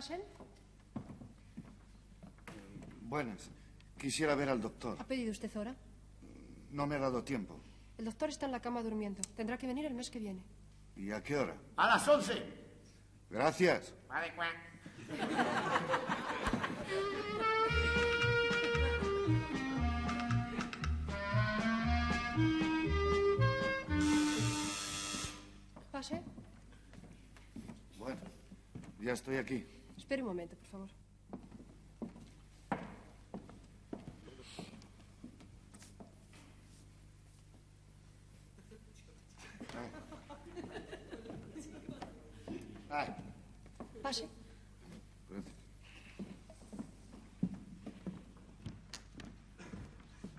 Pasen. Buenas. Quisiera ver al doctor. ¿Ha pedido usted hora? No me ha dado tiempo. El doctor está en la cama durmiendo. Tendrá que venir el mes que viene. ¿Y a qué hora? A las 11. Gracias. Pase. Bueno, ya estoy aquí. Espere un momento, por favor. Ay. Pase.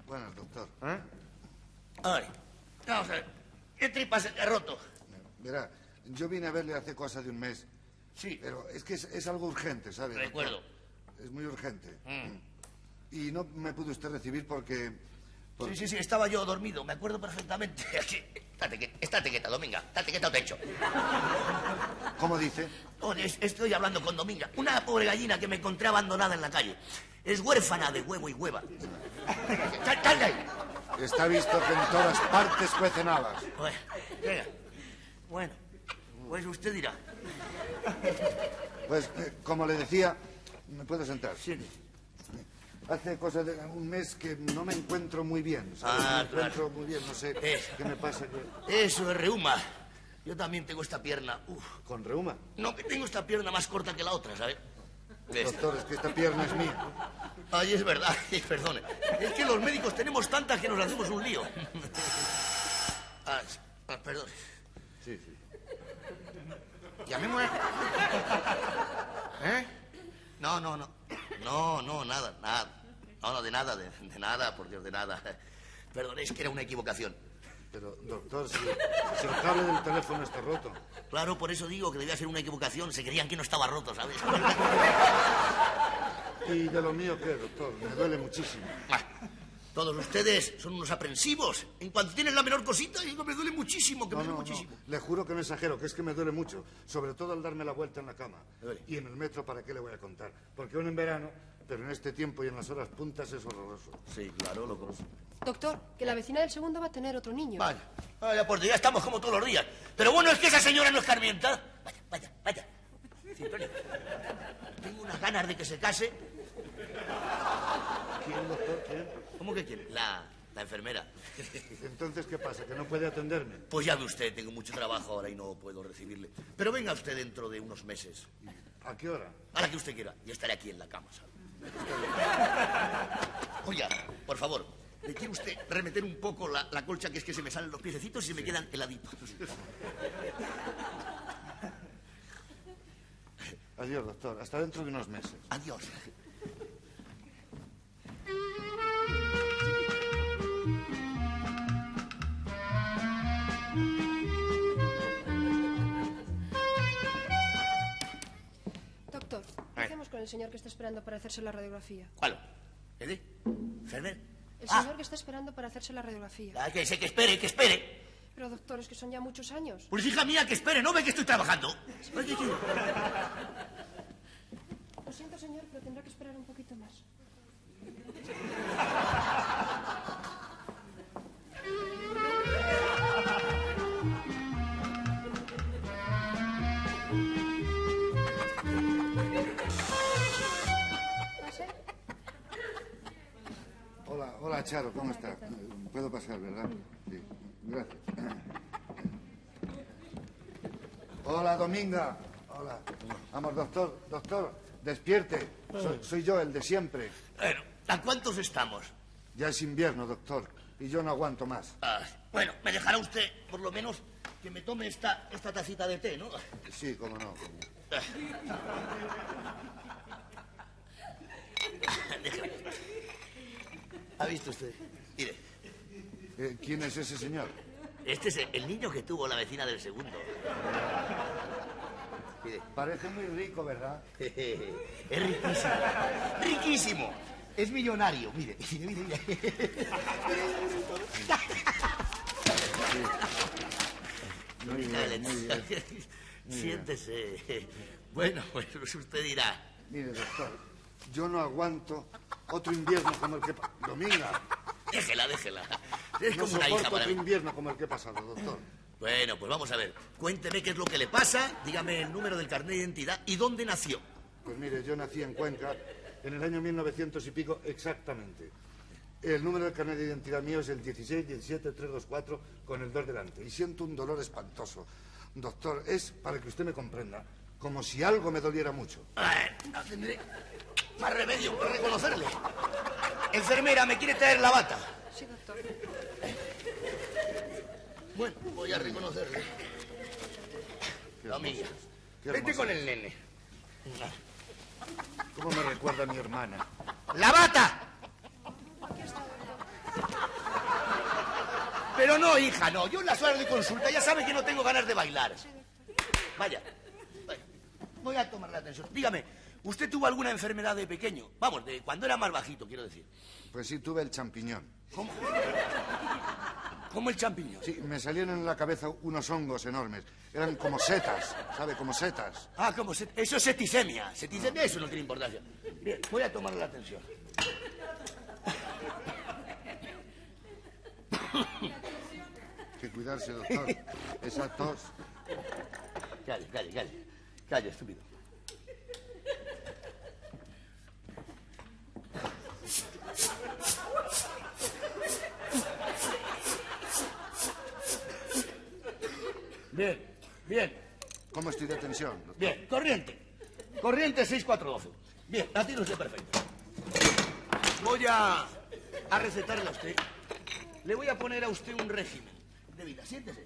Buenas, doctor. Ay, vamos a ver. ¿Qué tripas se te ha roto? Verá, yo vine a verle hace cosa de un mes. Sí. Pero es que es algo urgente, ¿sabe? Recuerdo. Doctor? Es muy urgente. Y no me pudo usted recibir porque... Sí, estaba yo dormido, me acuerdo perfectamente. Aquí. Estate quieta, Dominga. Estate quieta o te echo. ¿Cómo dice? Oye, estoy hablando con Dominga, una pobre gallina que me encontré abandonada en la calle. Es huérfana de huevo y hueva. ¡Sal de ahí! Está visto que en todas partes cuecen habas. Bueno, venga. Bueno, pues usted dirá. Pues, como le decía, ¿me puedo sentar? Sí. Hace cosa de un mes que no me encuentro muy bien, ¿sabes? Ah, no me encuentro muy bien, no sé qué me pasa. Eso es reuma. Yo también tengo esta pierna. ¿Con reuma? No, que tengo esta pierna más corta que la otra, ¿sabes? Doctor, es que esta pierna es mía. Ay, es verdad, perdone. Es que los médicos tenemos tantas que nos hacemos un lío. Perdón. Sí. Llamémosle. ¿Eh? No, nada. No, de nada, por Dios, de nada. Perdón, es que era una equivocación. Pero, doctor, si el cable del teléfono está roto. Claro, por eso digo que debía ser una equivocación. Se creían que no estaba roto, ¿sabes? ¿Y de lo mío qué, doctor? Me duele muchísimo. Todos ustedes son unos aprensivos. En cuanto tienen la menor cosita, digo, me duele muchísimo, me duele muchísimo. No. Le juro que no exagero, que es que me duele mucho. Sobre todo al darme la vuelta en la cama. Y en el metro, ¿para qué le voy a contar? Porque aún en verano, pero en este tiempo y en las horas puntas es horroroso. Sí, claro, lo conozco. Doctor, que la vecina del segundo va a tener otro niño. Vaya, por Dios, ya estamos como todos los días. Pero bueno, es que esa señora no es carmienta. Vaya. Cipriano, tengo unas ganas de que se case. ¿Quién, doctor? ¿Quién? ¿Cómo que quién? La enfermera. Entonces, ¿qué pasa? ¿Que no puede atenderme? Pues ya ve usted, tengo mucho trabajo ahora y no puedo recibirle. Pero venga usted dentro de unos meses. ¿A qué hora? A la que usted quiera. Yo estaré aquí en la cama, ¿sabe? Oiga, por favor, ¿me quiere usted remeter un poco la colcha, que es que se me salen los piececitos y se me quedan heladitos? Adiós, doctor. Hasta dentro de unos meses. Adiós. Doctor, ¿qué hacemos con el señor que está esperando para hacerse la radiografía? ¿Cuál? ¿El Ferner? El señor que está esperando para hacerse la radiografía. Que espere. Pero, doctor, es que son ya muchos años. Pues hija mía, que espere, ¿no ve que estoy trabajando? Lo siento, señor, pero tendrá que esperar un poquito más. ¿Pase? Hola, Charo, ¿cómo está? Puedo pasar, ¿verdad? Sí, gracias. Hola, Dominga. Hola. Vamos, doctor, despierte. Soy yo, el de siempre. Bueno, ¿a cuántos estamos? Ya es invierno, doctor, y yo no aguanto más. Bueno, me dejará usted, por lo menos, que me tome esta tacita de té, ¿no? Sí, cómo no. ¿Ha visto usted? Mire. ¿Quién es ese señor? Este es el niño que tuvo la vecina del segundo. Mire. Parece muy rico, ¿verdad? Es riquísimo. ¡Riquísimo! Es millonario, mire. Mire. Muy bien. Siéntese. Bueno, pues usted dirá. Mire, doctor, yo no aguanto otro invierno como el que... Dominga. Déjela. Es No como una hija soporto para otro mí. invierno como el que he pasado, doctor. Bueno, pues vamos a ver. Cuénteme qué es lo que le pasa, dígame el número del carnet de identidad y dónde nació. Pues mire, yo nací en Cuenca en el año 1900 y pico exactamente. El número del carnet de identidad mío es el 16-17-324 con el 2 delante. Y siento un dolor espantoso. Doctor, es, para que usted me comprenda, como si algo me doliera mucho. No tendré más remedio que reconocerle. Enfermera, ¿me quiere traer la bata? Sí, doctor. Bueno, voy a reconocerle. Amiga, Qué vete hermoso. con el nene. ¿Cómo me recuerda a mi hermana? ¡La bata! Pero no, hija, no. Yo en las horas de consulta ya sabe que no tengo ganas de bailar. Vaya. Voy a tomar la atención. Dígame, ¿usted tuvo alguna enfermedad de pequeño? Vamos, de cuando era más bajito, quiero decir. Pues sí, tuve el champiñón. ¿Cómo? ¿Cómo el champiñón? Sí, me salieron en la cabeza unos hongos enormes. Eran como setas, ¿sabe? Como setas. Ah, ¿cómo? Eso es septicemia. Septicemia, eso no tiene importancia. Bien, voy a tomar la atención. Hay que cuidarse, doctor. Esa tos. Calle, estúpido. Bien. ¿Cómo estoy de tensión, doctor? Bien, corriente 6412. Bien, la tiene usted perfecta. Voy a recetarle a usted. Le voy a poner a usted un régimen de vida. Siéntese.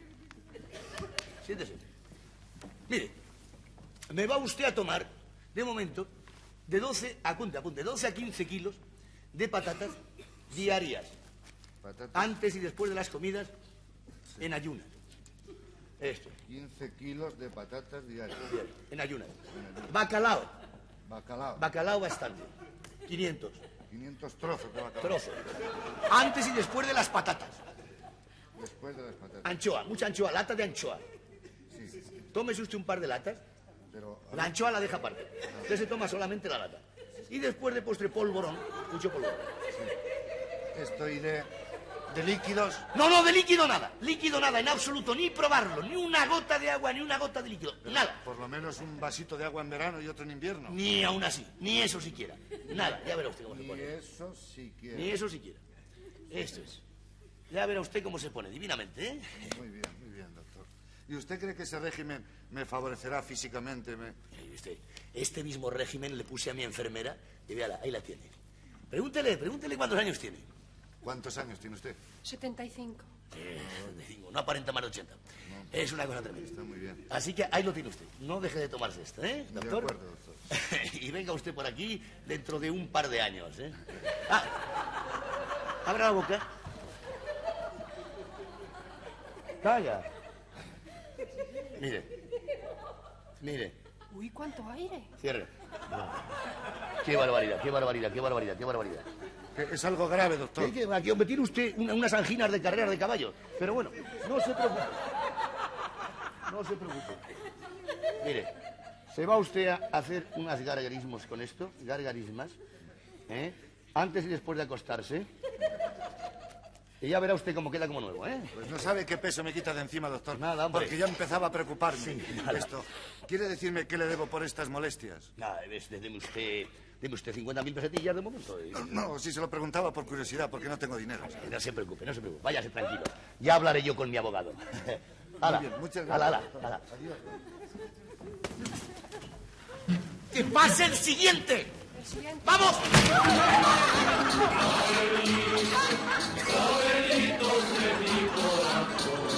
Mire, me va usted a tomar, de momento, de 12 a 15 kilos de patatas diarias. Patatas, Antes y después de las comidas, en ayunas. Esto, 15 kilos de patatas diarias. en ayunas. Bacalao. Bacalao, Bastante. 500 500 trozos de bacalao. trozos. Antes y después de las patatas. Después de las patatas. Anchoa, mucha anchoa, lata de anchoa. Sí, Tómese usted un par de latas. pero... La anchoa la deja aparte. Usted se toma solamente la lata. Y después de postre polvorón, mucho polvorón. Estoy de líquidos. No, de líquido nada, en absoluto, ni probarlo, ni una gota de agua, ni una gota de líquido, nada. Por lo menos un vasito de agua en verano y otro en invierno. Ni aún así, ni eso siquiera, nada, ya verá usted cómo se Y pone. eso sí que... Ni eso siquiera. Esto es. Ya verá usted cómo se pone, divinamente, ¿eh? Muy bien, doctor. ¿Y usted cree que ese régimen me favorecerá físicamente? Mire usted, este mismo régimen le puse a mi enfermera y véala, ahí la tiene. Pregúntele cuántos años tiene. ¿Cuántos años tiene usted? 75. No aparenta más de 80. Es una cosa tremenda. Está muy bien. Así que ahí lo tiene usted. No deje de tomarse esto, ¿eh, doctor? De acuerdo, doctor. Y venga usted por aquí dentro de un par de años, ¿eh? Ah, abra la boca. Calla. Mire. Uy, cuánto aire. Cierre. Qué barbaridad. Que es algo grave, doctor. Que aquí tiene usted unas anginas de carreras de caballo. Pero bueno, no se preocupe. Mire, se va usted a hacer unas gargarismos con esto, gargarismas, ¿eh? Antes y después de acostarse. Y ya verá usted cómo queda como nuevo, ¿eh? Pues no sabe qué peso me quita de encima, doctor. Nada, hombre. Porque ya empezaba a preocuparme. Sí, nada. Esto. ¿Quiere decirme qué le debo por estas molestias? Nada, deme usted 50.000 pesetillas de momento. No, si se lo preguntaba por curiosidad, porque no tengo dinero. No se preocupe. Váyase tranquilo. Ya hablaré yo con mi abogado. Hala, Muy bien, muchas gracias. hala. Adiós. ¡Que pase el siguiente! El siguiente. ¡Vamos! Laberintos de mi corazón.